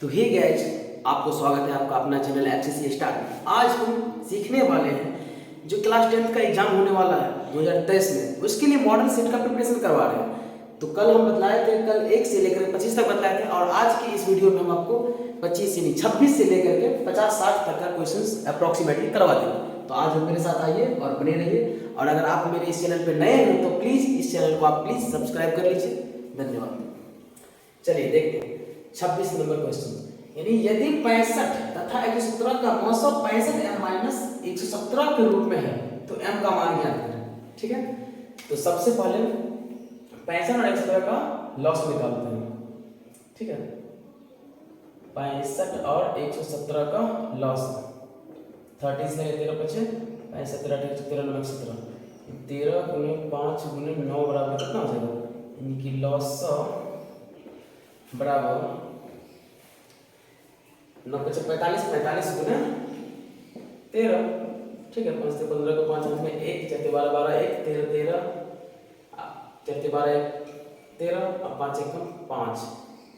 तो hey guys, आपको स्वागत है आपका अपना चैनल एक्सेस स्टार में। आज हम सीखने वाले हैं जो क्लास 10th का एग्जाम होने वाला है 2023 में, उसके लिए मॉडल सेट का प्रिपरेशन करवा रहे हैं। तो कल हम बतलाए थे, कल 1 से लेकर 25 तक बतलाए थे, और आज की इस वीडियो में हम आपको 25 से नहीं 26 से लेकर के 50-60 तक का क्वेश्चंस अप्रॉक्सीमेटली करवा देंगे। तो आज हम मेरे साथ आइए और बने रहिए। और अगर आप मेरे इस चैनल पर नए हैं तो प्लीज़ इस चैनल को आप प्लीज़ सब्सक्राइब कर लीजिए। धन्यवाद। चलिए देखते हैं 26 नंबर क्वेश्चन। यानी यदि 65 तथा 117 का 965 m माइनस 117 के रूप में है तो m का मान ज्ञात करें। ठीक है, तो सबसे पहले 65 और 117 का लॉस निकालते हैं। ठीक है, 65 और 117 का लॉस 30 से 13 बचे 65 13 13 9 17 13 गुने 5 गुने 9 बराबर कितना हो जाएगा, यानी कि लॉस बराबर 9 बचे 45 45 गुना 13। ठीक है, 5 से 15 को 5 हाथ में 1 4 12 12 1 13 13 4 12 13 और 5 1 5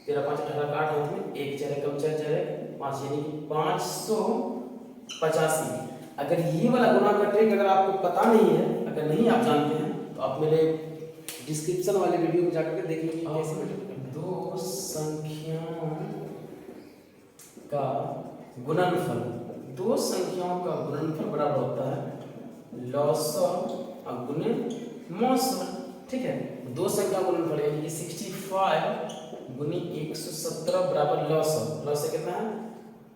13 5 18 का 8 हाथ में 1 4 1 4 4 5 यानी कि 585। अगर ये वाला गुना का ट्रिक अगर आपको पता नहीं है, अगर नहीं आप जानते हैं, तो आप मेरे डिस्क्रिप्शन वाले वीडियो में जाकर के देख लीजिए कैसे दो संख्याओं का गुणनफल, दो संख्याओं का गुणनफल बराबर होता है लॉसव गुने मॉसव। ठीक है, दो संख्या गुणनफल यानी कि 65 गुनी 117 बराबर लॉसव। लॉसव कितना है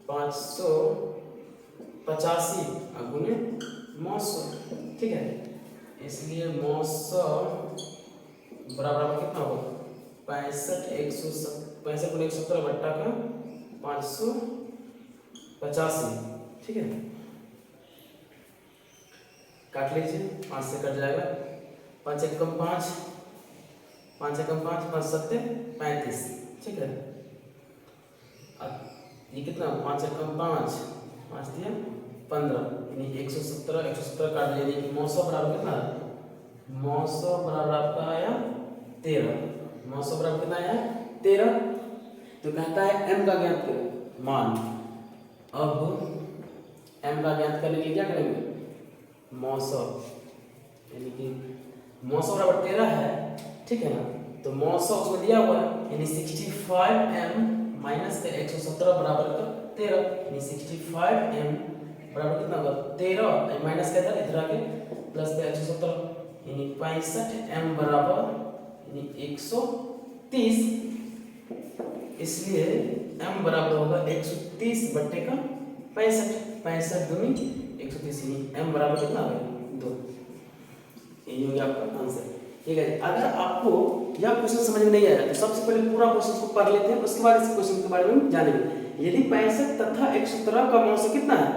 585 गुने मॉसव। ठीक है, इसलिए मॉसव बराबर कितना होगा 65 गुने 117 बट्टा का 585। ठीक है, काट लीजिए, 5 से कट जाएगा, 5 1 5 5 1 5 5 7 35। ठीक है, ये कितना 5 1 5 5 दिया 15 यानी 117 काट लिया, यानी कि 900 बराबर कितना है 900 बराबर आपका आया 13। 900 बराबर कितना आया 13। तो कहता है m का ज्ञात करें मान। अब m का ज्ञात करने के लिए क्या करेंगे 900 यानी कि 900 बराबर 13 है। ठीक है ना, तो 900 उसमें दिया हुआ है, यानी 65m माइनस 117 बराबर का 13, यानी 65m बराबर कितना होगा 13 माइनस का इधर आके प्लस का 117 यानी 65m बराबर यानी 130। इसलिए m बराबर होगा 130 बट्टे का 65। 65 दूनी 130 यानी m बराबर कितना आ गया 2। यही हो गया आपका आंसर। ठीक है, अगर आपको यह क्वेश्चन समझ में नहीं आया तो सबसे पहले पूरा क्वेश्चन को पढ़ लेते हैं, उसके बाद इस क्वेश्चन के बारे में जानेंगे। यदि 65 तथा 117 का मौसा कितना है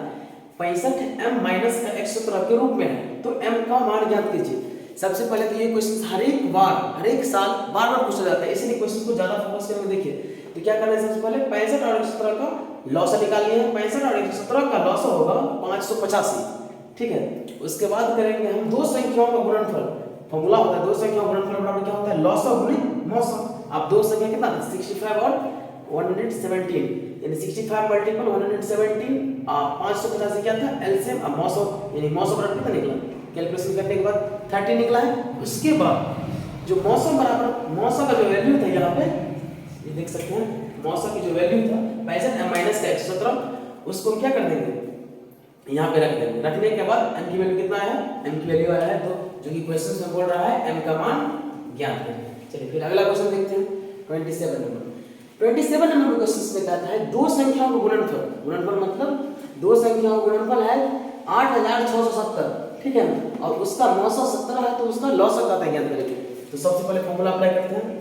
65 m माइनस का 117 के रूप में है तो m का मान ज्ञात कीजिए। सबसे पहले तो ये क्वेश्चन हर एक साल बार बार पूछा जाता है, इसलिए क्वेश्चन को ज्यादा फोकस करके देखिए। तो क्या करना है, सबसे पहले 65 और 117 का लॉस निकालिए। 65 और 117 का लॉस होगा 585। ठीक है, उसके बाद करेंगे हम दो संख्याओं का गुणनफल। फॉर्मूला होता है दो संख्याओं का गुणनफल बराबर क्या होता है लॉस गुने मॉसव। अब दो संख्या कितना 65 और 117 यानी 65 मल्टीपल 117 585 क्या था एलसीएम। अब मॉसव यानी मॉसव बराबर कितना निकला, कैलकुलेशन करने के बाद 30 निकला है। उसके बाद जो मौसम बराबर मौसम का जो वैल्यू था यहाँ पे ये देख सकते हैं, मौसम की जो वैल्यू था 65 m माइनस का 117 उसको क्या कर देंगे यहाँ पे रख देंगे। रखने के बाद m की वैल्यू कितना है m की वैल्यू आया है तो जो कि क्वेश्चन में बोल रहा है m का मान ज्ञात करें। चलिए फिर अगला क्वेश्चन देखते हैं 27 नंबर क्वेश्चन में कहता है दो संख्याओं का गुणनफल। गुणनफल मतलब दो संख्याओं का गुणनफल है 8670। ठीक है, और उसका 917 है तो उसका लॉस का ज्ञात करेंगे। तो सबसे पहले फॉर्मूला अप्लाई करते हैं,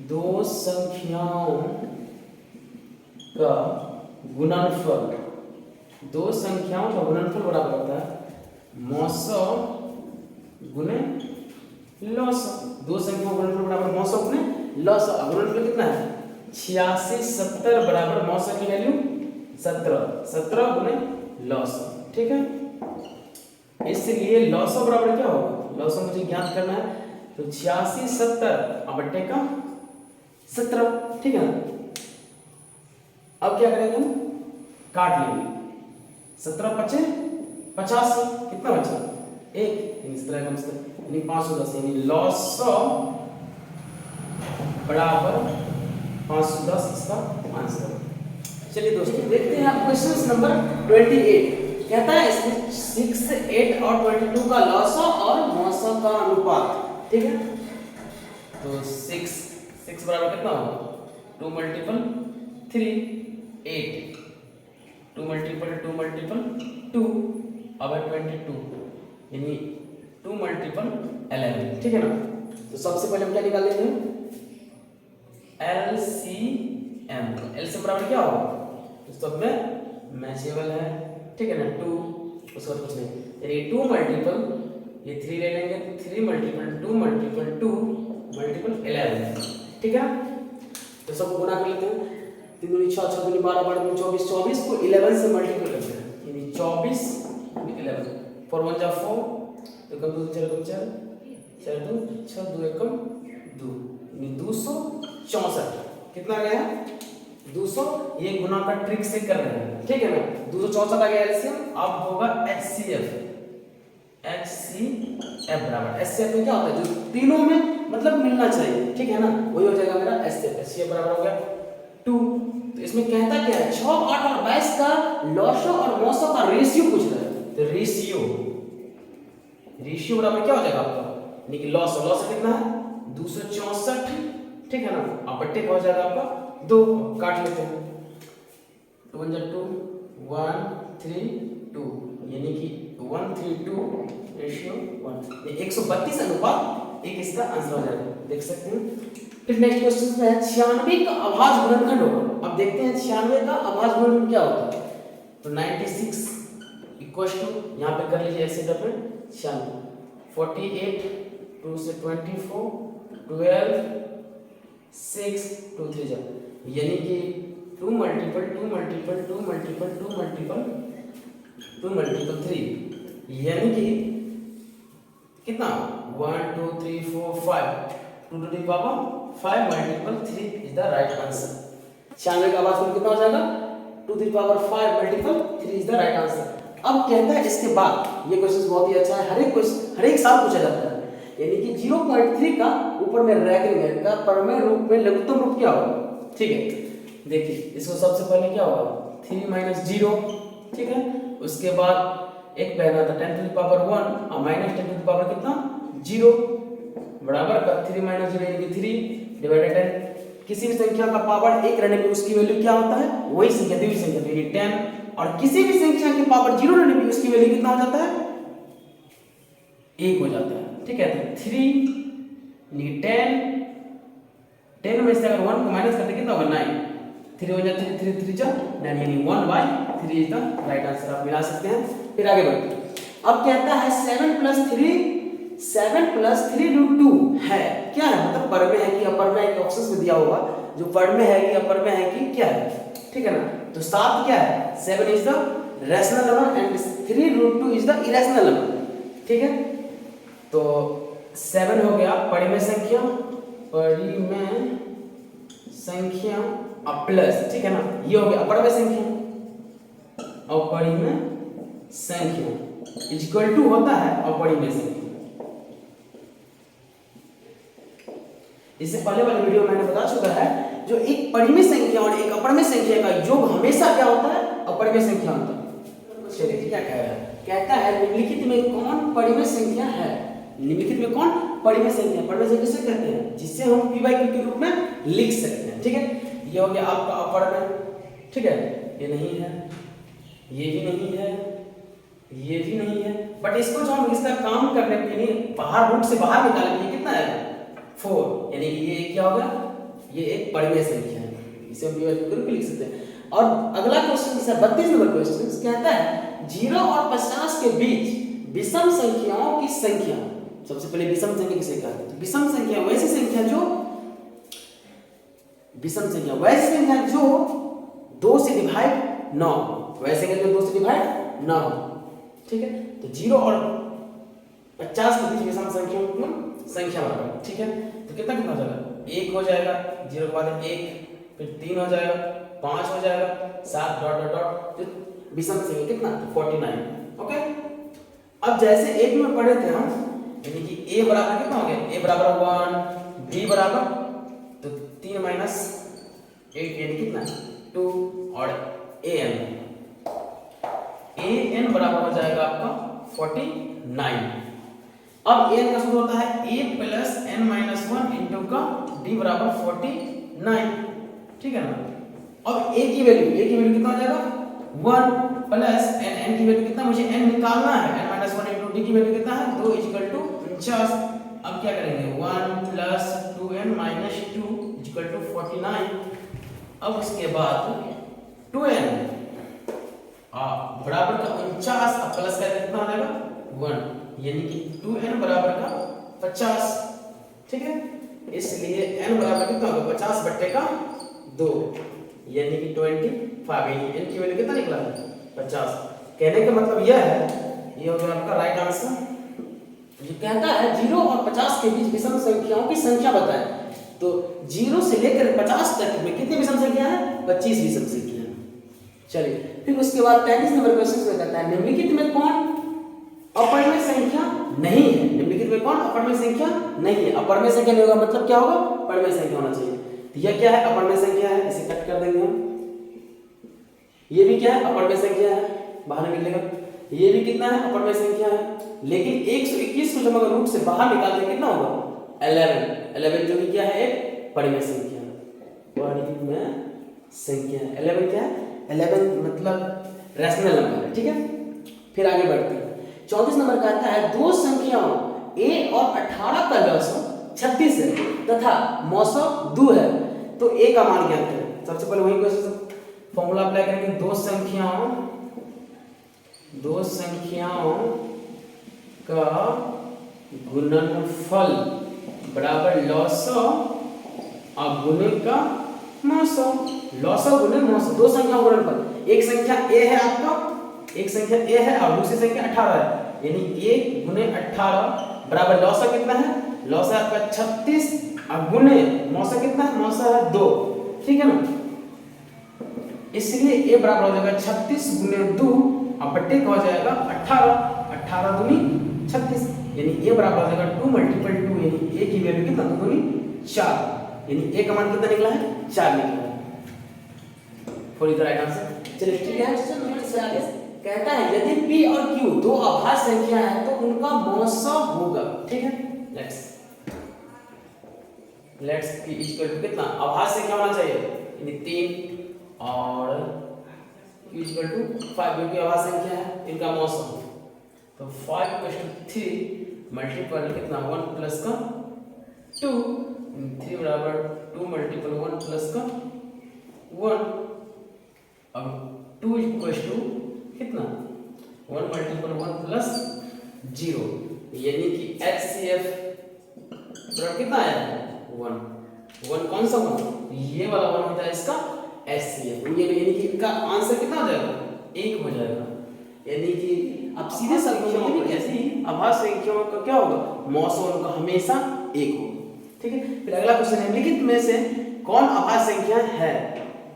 दो संख्याओं का गुणनफल, दो संख्याओं का गुणनफल बराबर होता है मौसव गुने लॉसव। दो संख्याओं का गुणनफल बराबर मौसव गुने लॉसव। गुणनफल कितना है 86 70 बराबर मौसव की वैल्यू 17 गुने लॉसव। ठीक है, इसलिए लॉसव बराबर क्या होगा, लॉसव मुझे ज्ञात करना है तो 86 70 बट्टे का 17। ठीक है ना, अब क्या करेंगे हम, काट लेंगे। 17 पचे 85, कितना बचा, एक, इस तरह कम से यानी 510, यानी लॉस बराबर 510 इसका आंसर। चलिए दोस्तों देखते हैं आप क्वेश्चन नंबर 28। कहता है इसमें 6, 8 और 22 का लॉसा और मौसा का अनुपात, ठीक है। तो 6 बराबर कितना होगा, 2 मल्टीपल 3 8, 2 मल्टीपल 2 मल्टीपल 2, अब है 22 यानी 2 मल्टीपल 11, ठीक है ना। तो सबसे पहले हम क्या निकाल लेते हैं, LCM। LCM बराबर क्या होगा, तो सब में मैचेबल है, ठीक है ना, 2, उसके बाद कुछ नहीं, यानी 2 मल्टीपल ये 3 ले लेंगे, 3 मल्टीपल 2 मल्टीपल 2 मल्टीपल 11, ठीक है ना। तो सब गुना कर लेते हैं, 3 दूनी 6, 6 दूनी 12, 12 दूनी 24, 24 को 11 से मल्टीपल करते हैं, यानी 24 11, 4 1 जा 4, 2 कम 2 4 कम 4 4 2 6 2 1 2, यानी 264, कितना आ गया 200, ये गुना का ट्रिक से कर रहे हैं, ठीक है ना। 264 आ गया एलसीएम। अब होगा HCF बराबर, HCF में क्या होता है, जो तीनों में मतलब मिलना चाहिए, ठीक है ना, वही हो जाएगा मेरा HCF बराबर हो गया 2। तो इसमें कहता क्या है, 6, 8 और 22 का लॉसो और मौसो का रेशियो पूछ रहा है। तो रेशियो बराबर क्या हो जाएगा आपका, यानी कि लॉस कितना है 264, ठीक है ना, अब बट्टे का हो जाएगा आपका 2, काट लेते हैं, 2 1 2 1 3 2, यानी कि 1 3 2 रेशियो 1, ये 132 अनुपात 1 इसका आंसर हो जाएगा, देख सकते हैं। फिर नेक्स्ट क्वेश्चन में है 96 का अभाज्य गुणनखंड होगा। अब देखते हैं 96 का अभाज्य गुणनखंड क्या होता है। तो 96 इक्वल्स टू, यहाँ पे कर लीजिए ऐसे करके 96, 48 2 से 24 12 6 2 3 जा, यानी कि 2 multiple 2 multiple 2 multiple 2 multiple 2 multiple 3, यानी कि कितना 1 2 3 4 5, 2 to the power 5 multiple 3 is the right answer. 96 का आवाज कितना हो जाएगा 2 to the power 5 multiple 3 is the right answer. अब कहता है इसके बाद, ये क्वेश्चन बहुत ही अच्छा है, हर एक साल पूछा जाता है, यानी कि 0.3 का ऊपर में रैंकिंग है का परमेय रूप में लघुत्तम रूप क्या होगा, ठीक है। देखिए इसको सबसे पहले क्या होगा 3 माइनस 0, ठीक है, उसके बाद एक पहला था 10 टू द पावर 1 और माइनस 10 टू द पावर कितना 0 बराबर का 3 माइनस 0 यानी कि 3 डिवाइडेड 10। किसी भी संख्या का पावर 1 रहने पे उसकी वैल्यू क्या होता है, वही संख्या द्विघात संख्या यानी 10, और किसी भी संख्या के पावर 0 रहने पे उसकी वैल्यू कितना हो जाता है 1 हो जाता है, ठीक है। तो 3 यानी 10 में से अगर 1 को माइनस करते कितना होगा 9, 3 हो जाता है 3 3 जा 9, यानी 1/3 इज द राइट आंसर, आप मिला सकते हैं। फिर आगे बढ़ते हैं। अब कहता है 7 प्लस 3 रूट 2 है क्या है, मतलब पर में है कि अपर में है कि ऑप्शंस में दिया होगा, जो पर में है कि अपर में है कि क्या है, ठीक है ना। तो 7 क्या है 7 is the rational number and 3 root 2 is the irrational number, ठीक है। तो 7 हो गया परिमेय संख्या और प्लस, ठीक है ना, ये हो गया अपरिमेय संख्या और परिमेय संख्या इक्वल टू होता है अपरिमेय संख्या। इससे पहले वाले वीडियो में मैंने बता चुका है, जो एक परिमेय संख्या और एक अपरिमेय संख्या का योग हमेशा क्या होता है अपरिमेय संख्या होता है। चलिए क्या कह रहा है, कहता है निम्नलिखित में कौन परिमेय संख्या है, निम्नलिखित में कौन परिमेय संख्या, परिमेय संख्या किसे कहते हैं, जिससे हम p/q के रूप में लिख सकते हैं, ठीक है। ये हो गया आपका अपरिमेय, ठीक है, ये नहीं है, ये भी नहीं है, ये भी नहीं है, बट इसको जो हम इसका काम करने के लिए बाहर रूट से बाहर निकालेंगे कितना है 4, यानी कि ये क्या होगा, ये एक परिमेय संख्या है, इसे हम p/q के रूप में लिख सकते हैं। और अगला क्वेश्चन है 32 नंबर क्वेश्चन, कहता है 0 और 50 के बीच विषम संख्याओं की संख्या। सबसे पहले विषम संख्या किसे कहते हैं, विषम संख्या वैसी संख्या जो विषम संख्या वैसी संख्या जो 2 से डिवाइड ना हो, वैसे संख्या जो 2 से डिवाइड ना हो, ठीक है। तो 0 और 50 के बीच विषम संख्या बराबर, ठीक है। तो कितना हो जाएगा 1 हो जाएगा, 0 के बाद 1, फिर 3 हो जाएगा, 5 हो जाएगा, 7 डॉट डॉट डॉट विषम संख्या कितना 49। ओके, अब जैसे एक में पढ़े थे हम, यानी कि a बराबर कितना हो गया, a बराबर 1, b बराबर तो 3 माइनस 8 यानी कितना 2 और an बराबर हो जाएगा आपका 49। अब an का सूत्र होता है a plus n minus 1 into का d बराबर 49, ठीक है ना। अब a की वैल्यू कितना हो जाएगा 1 प्लस n की वैल्यू कितना, मुझे n निकालना है, n माइनस 1 इंटू d की वैल्यू कितना है 2 इक्वल टू 49। अब क्या करेंगे 1 plus 2n minus 2 equal to 49। अब उसके बाद 2n बराबर का 49, अब प्लस का कितना हो जाएगा 1, यानी कि 2n बराबर का 50, ठीक है। इसलिए n बराबर कितना होगा 50 बट्टे का 2 यानी कि 25, यानी n की वैल्यू कितना निकला 50। कहने का मतलब यह है, ये हो गया आपका राइट आंसर। जो कहता है 0 और 50 के बीच विषम संख्याओं की संख्या बताएं, तो 0 से लेकर 50 तक में कितनी विषम संख्या है 25 विषम संख्या है। चलिए फिर उसके बाद 33 नंबर क्वेश्चन में कहता है निम्नलिखित में कौन अपरिमेय संख्या नहीं है, निम्नलिखित में कौन अपरिमेय संख्या नहीं है। अपरिमेय संख्या नहीं होगा मतलब क्या होगा, परिमेय संख्या होना चाहिए। तो यह क्या है अपरिमेय संख्या है, इसे कट कर देंगे हम। ये भी क्या है अपरिमेय संख्या है, बाहर निकलेगा। ये भी कितना है अपरिमेय संख्या है, लेकिन 121 को जब अगर रूट से बाहर निकाल दें कितना होगा 11 जो कि क्या है एक परिमेय संख्या है, परिमेय संख्या। 11 क्या है 11 मतलब रैशनल नंबर है, ठीक है। फिर आगे बढ़ते हैं 34 नंबर कहता है दो संख्याओं a और 18 का लसागु 36 है तथा मौसम 2 है, तो a का मान ज्ञात करें। सबसे पहले वही क्वेश्चन फॉर्मूला अप्लाई करेंगे, दो संख्याओं का गुणनफल बराबर लसागु और गुणे का मौसम। लसागु गुणे मौसम, दो संख्याओं का गुणनफल। एक संख्या a है आपका, एक संख्या a है और दूसरी संख्या 18 है, यानी a गुणे 18 बराबर लसागु कितना है, लसागु आपका 36 और गुणे मौसम कितना है, मौसम है 2, ठीक है ना। इसलिए a बराबर हो जाएगा 36 गुणे 2 और बट्टे का हो जाएगा 18 दूनी 36, यानी a बराबर हो जाएगा 2 मल्टीपल 2, यानी a की वैल्यू कितना 2 दूनी 4, यानी a का मान कितना निकला है 4 निकला है। For the right answer. चलिए ठीक है, क्वेश्चन नंबर 46 कहता है यदि p और q दो अभाज्य संख्या है तो उनका मौसम होगा, ठीक है। लेट्स p इक्वल टू कितना अभाज्य संख्या होना चाहिए, यानी 3 और q इक्वल टू 5 जो कि अभाज्य संख्या है, इनका मौसम। तो 5/3 मल्टीपल कितना 1 प्लस का 2, 3 बराबर 2 मल्टीपल 1 प्लस का 1, अब 2 इक्वल टू कितना 1 मल्टीपल 1 प्लस 0, यानी कि HCF कितना आया 1 कौन सा 1, ये वाला 1 होता है इसका HCF, यानी कि इनका आंसर कितना हो जाएगा 1 हो जाएगा। यानी कि अब सीधे संख्याओं को ऐसे ही अभाज्य संख्याओं का क्या होगा मौसम उनका हमेशा 1 होगा, ठीक है। फिर अगला क्वेश्चन निम्नलिखित में से कौन अभाज्य संख्या है,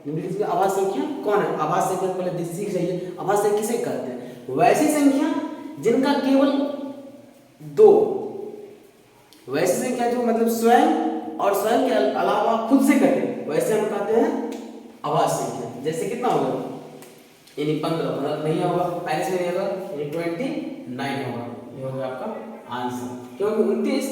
निम्नलिखित में अभाज्य संख्या कौन है। अभाज्य संख्या पहले सीख जाइए, अभाज्य संख्या किसे कहते हैं, वैसी संख्या जिनका केवल 2, वैसी संख्या जो मतलब स्वयं और स्वयं के अलावा खुद से कटे, वैसे हम कहते हैं अभाज्य संख्या। जैसे कितना होगा यानी 15 नहीं होगा, 35 में नहीं होगा, यानी 29 होगा, ये होगा आपका आंसर। क्योंकि 29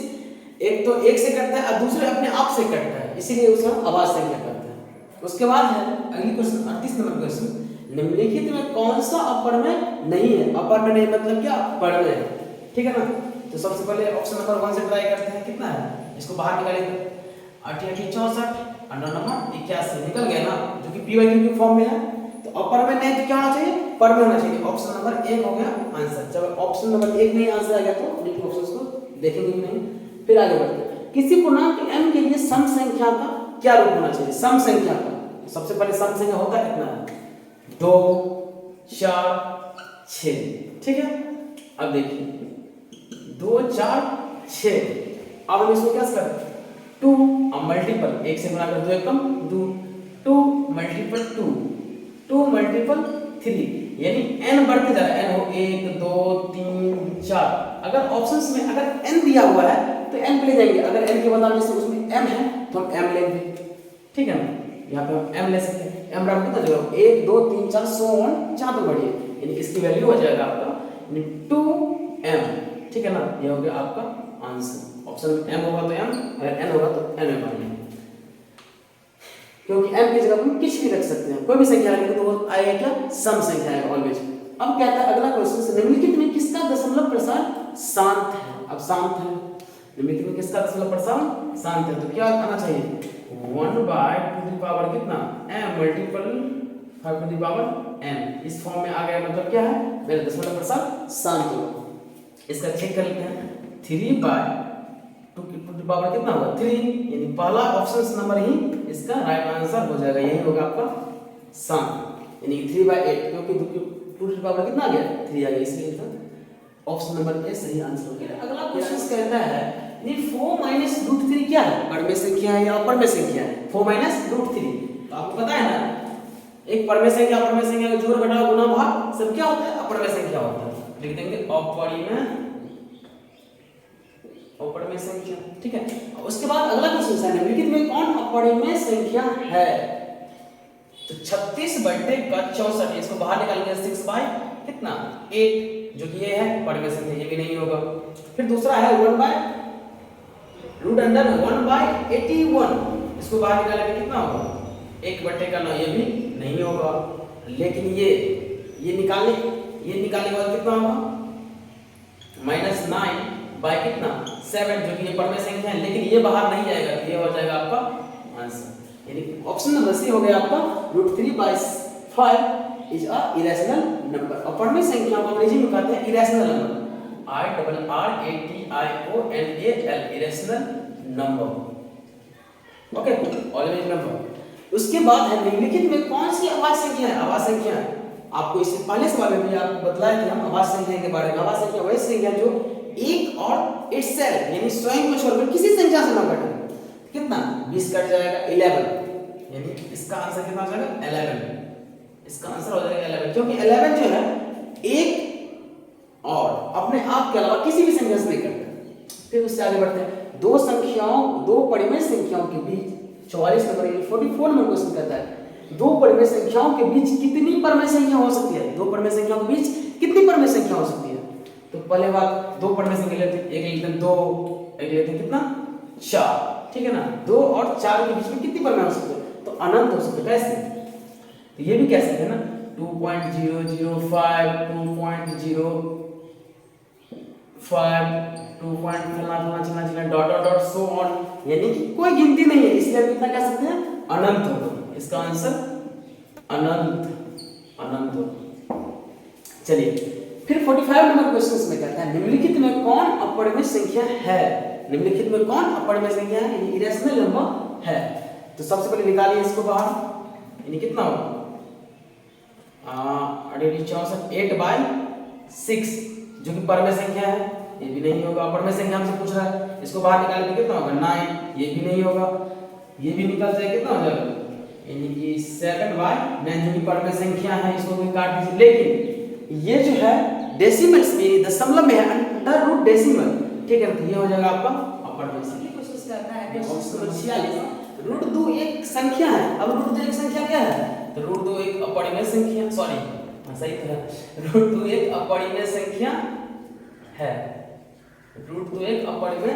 एक तो एक से कटता है और दूसरे अपने आप से कटता है, इसीलिए उसे हम अभाज्य संख्या कहते हैं। उसके बाद है अगली क्वेश्चन 38 नंबर क्वेश्चन, निम्नलिखित में कौन सा अपरिमेय नहीं है। अपरिमेय नहीं मतलब क्या परिमेय है, ठीक है ना। तो सबसे पहले ऑप्शन नंबर 1 से ट्राई करते हैं, कितना है इसको बाहर निकालेंगे 8 8 64 अंडर नंबर 81 निकल गया ना, जो कि p/q के फॉर्म में है। तो अपरिमेय नहीं तो क्या होना चाहिए परिमेय होना चाहिए, ऑप्शन नंबर 1 हो गया आंसर। जब ऑप्शन नंबर 1 नहीं आंसर आ गया तो दूसरे ऑप्शंस को देखेंगे भी नहीं। फिर आगे बढ़ते हैं, किसी पूर्णांक m के लिए सम संख्या का क्या रूप होना चाहिए, सम संख्या का। सबसे पहले सम संख्या होता कितना है 2 4 6, ठीक है। अब देखिए 2 4 6, अब हम इसको क्या करें 2 और मल्टीपल 1 से गुणा कर 2 एकम 2, 2 मल्टीपल 2, 2 मल्टीपल 3, यानी n बढ़ते जा रहा है। n हो 1 2 3 4। अगर ऑप्शंस में अगर n दिया हुआ है तो n पे ले जाएंगे, अगर n के बदले में उसमें m है तो हम m लेंगे, ठीक है ना। यहाँ पे हम m ले सकते हैं। m बराबर कितना जो 1 2 3 4 सो ऑन 4 तो बढ़िए, यानी इसकी वैल्यू हो जाएगा आपका 2m, ठीक है ना। ये हो गया आपका आंसर। ऑप्शन में m होगा तो m, अगर n होगा तो n में मान लेंगे, क्योंकि m की जगह हम कुछ भी रख सकते हैं, कोई भी संख्या रखेंगे तो वो आएगा क्या, सम संख्या आएगा ऑलवेज। अब कहता है अगला क्वेश्चन, निम्नलिखित में किसका दशमलव प्रसार शांत है। अब शांत है, निम्नलिखित में किसका दशमलव प्रसार शांत है, तो क्या आना चाहिए 1/2 कितना m मल्टीपल 5 n, इस फॉर्म में आ गया, मतलब क्या है मेरा दशमलव प्रसार शांत होगा। इसका चेक कर लेते हैं, 3/2 कितना होगा 3, यानी पहला ऑप्शन नंबर ही इसका राइट आंसर हो जाएगा, यही होगा आपका शांत, यानी 3/8, क्योंकि 2 कितना आ गया 3 आ गया, इसलिए तो ऑप्शन नंबर ए सही आंसर हो गया। अगला क्वेश्चन कहता है ये 4 - क्या है, परमेय संख्या है या अपरमेय संख्या है। 4 - तो आपको पता है ना, एक परमेय संख्या का जोड़ घटाव गुणा भाग सब क्या होता है, अपरमेय संख्या होता है। लिख देंगे अपरमेय संख्या, ठीक है। उसके बाद अगला क्वेश्चन है, निम्नलिखित में कौन अपरमेय संख्या है। तो 36/64, इसको बाहर निकालेंगे 6 कितना 8, जो कि ये है परमेय संख्या, ये भी नहीं होगा। फिर दूसरा है 1/√1/81, इसको बाहर निकालेंगे कितना होगा 1/9, ये भी नहीं होगा। लेकिन ये निकालने के बाद कितना होगा -9 कितना 7, जो कि ये परमेय संख्या है, लेकिन ये बाहर नहीं जाएगा, तो ये हो जाएगा आपका आंसर, यानी ऑप्शन नंबर सी हो गया आपका √3/5 इज अ इरेशनल नंबर। अपरमेय संख्या को अंग्रेजी में कहते हैं irrational number, IRRATIONAL, irrational number, okay, always number. उसके बाद है निम्नलिखित में कौन सी अभाज्य संख्या है। अभाज्य संख्या है, आपको इससे पहले सवाल में भी आपको बताया कि हम अभाज्य संख्या के बारे में। अभाज्य संख्या वही संख्या जो एक और इटसेल्फ यानी स्वयं को छोड़कर किसी संख्या से ना घटे, कितना 20 कट जाएगा 11, यानी इसका आंसर कितना हो जाएगा 11, इसका आंसर हो जाएगा 11, क्योंकि 11 जो है एक और अपने आप के अलावा किसी भी संख्या से नहीं कटता। फिर उससे आगे बढ़ते हैं, दो परिमेय संख्याओं के बीच 44 नंबर यानी 44 नंबर क्वेश्चन कहता है, दो परिमेय संख्याओं के बीच कितनी परमेय संख्या हो सकती है। दो परिमेय संख्याओं के बीच कितनी परमेय संख्या हो सकती है। तो पहले बात दो परमेय संख्या लेते हैं, एक लेते हैं 2, एक लेते हैं कितना 4, ठीक है ना। 2 और 4 के बीच में कितनी परमेय हो सकती है, तो अनंत हो सकती है। कैसे, तो ये भी कह सकते हैं ना 2.005 2.05 2. डॉट सो ऑन, यानी कि कोई गिनती नहीं है, इसलिए कितना कह सकते हैं अनंत होगा। इसका आंसर अनंत होगा। चलिए फिर 45 नंबर क्वेश्चन में कहता है, निम्नलिखित में कौन अपरिमेय संख्या है। निम्नलिखित में कौन अपरिमेय संख्या है, यानी इरेशनल नंबर है। तो सबसे पहले निकालिए इसको बाहर, यानी कितना होगा 8/6, जो कि परमेय संख्या है, ये भी नहीं होगा। अपरमेय संख्या हमसे पूछ रहा है, इसको बाहर निकालेंगे कितना होगा 9, ये भी नहीं होगा। ये भी निकल जाए कितना हो जाएगा, यानी कि 7/9, जो कि परमेय संख्या है, इसको भी काट दीजिए। लेकिन ये जो है डेसिमल में दशमलव में है, अंडर रूट डेसिमल, ठीक है, तो ये हो जाएगा आपका अपरमेय संख्या। क्वेश्चन कहता है क्वेश्चन 46, √2 एक संख्या है। अब √2 एक संख्या क्या है, तो √2 एक अपरिमेय संख्या, सॉरी सही था, √2 एक अपरिमेय संख्या है। √2 एक अपरिमेय,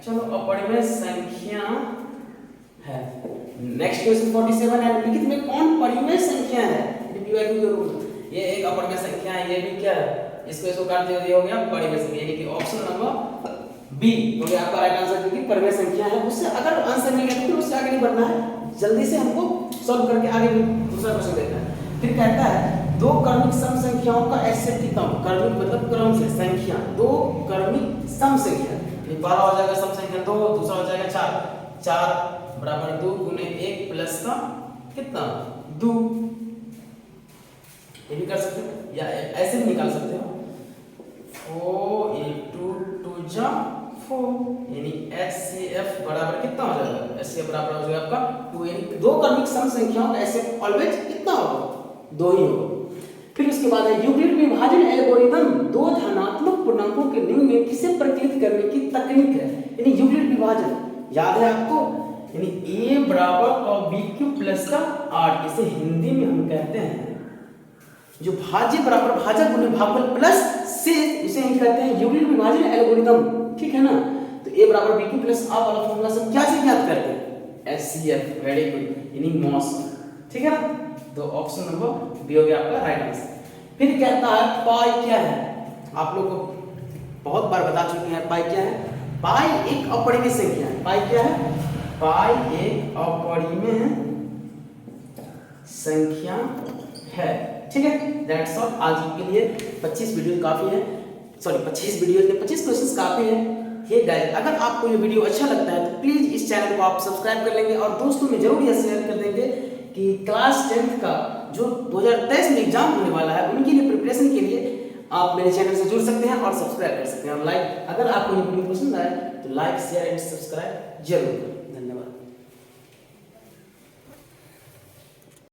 चलो अपरिमेय संख्या है। नेक्स्ट क्वेश्चन 47 है, निम्नलिखित में कौन परिमेय संख्या है। पीवाईक्यू के रूल, ये एक अपरिमेय संख्या है, ये भी क्या है, इसको काट दिया, हो गया परिमेय संख्या, यानी कि ऑप्शन नंबर बी हो गया आपका राइट आंसर, क्योंकि परिमेय संख्या है। उससे अगर आंसर मिल गया तो उससे आगे नहीं बढ़ना है, जल्दी से हमको सॉल्व करके आगे दूसरा क्वेश्चन देखना है। फिर कहता है दो क्रमिक सम संख्याओं का एचसीएफ क्रम, क्रमिक मतलब क्रम से संख्या, दो क्रमिक सम संख्या, ये पहला हो जाएगा सम संख्या 2, दूसरा हो जाएगा 4 बराबर 2 गुने 1 प्लस का कितना 2, ये भी कर सकते हैं या ऐसे भी निकाल सकते हो 4 × 2 जा 4, यानी HCF बराबर कितना हो जाएगा, HCF बराबर हो जाएगा आपका 2, यानी दो क्रमिक सम संख्याओं का एसएफ ऑलवेज कितना होगा, 2 ही होगा। फिर उसके बाद है यूक्लिड विभाजन एल्गोरिथम दो धनात्मक पूर्णांकों के निम्न में किसे प्रतीत करने की तकनीक है। यानी यूक्लिड विभाजन याद है आपको, यानी a बराबर और bq प्लस का 8, इसे हिंदी में हम कहते हैं जो भाज्य बराबर भाजक गुने भागफल प्लस से, इसे हम कहते हैं यूक्लिड विभाजन एल्गोरिथम, ठीक है ना। तो a बराबर bq प्लस r वाला फॉर्मूला से क्या से ज्ञात करते हैं, HCF, वेरी गुड, यानी मौसम, ठीक है ना। तो ऑप्शन नंबर बी हो गया आपका राइट आंसर। फिर कहता है पाई क्या है, आप लोग को बहुत बार बता चुके हैं पाई क्या है। पाई एक अपरिमेय संख्या है। पाई क्या है, पाई एक अपरिमेय संख्या है, ठीक है। दैट्स ऑल, आज के लिए 25 वीडियो काफी है, सॉरी 25 वीडियो में 25 क्वेश्चंस काफी है। हे गाइस, अगर आपको ये वीडियो अच्छा लगता है तो प्लीज इस चैनल को आप सब्सक्राइब कर लेंगे और दोस्तों में जरूर यह शेयर कर देंगे कि क्लास 10th का जो 2023 में एग्जाम होने वाला है उनके लिए प्रिपरेशन के लिए आप मेरे चैनल से जुड़ सकते हैं और सब्सक्राइब कर सकते हैं। और लाइक, अगर आपको ये वीडियो पसंद आए तो लाइक शेयर एंड सब्सक्राइब जरूर करें।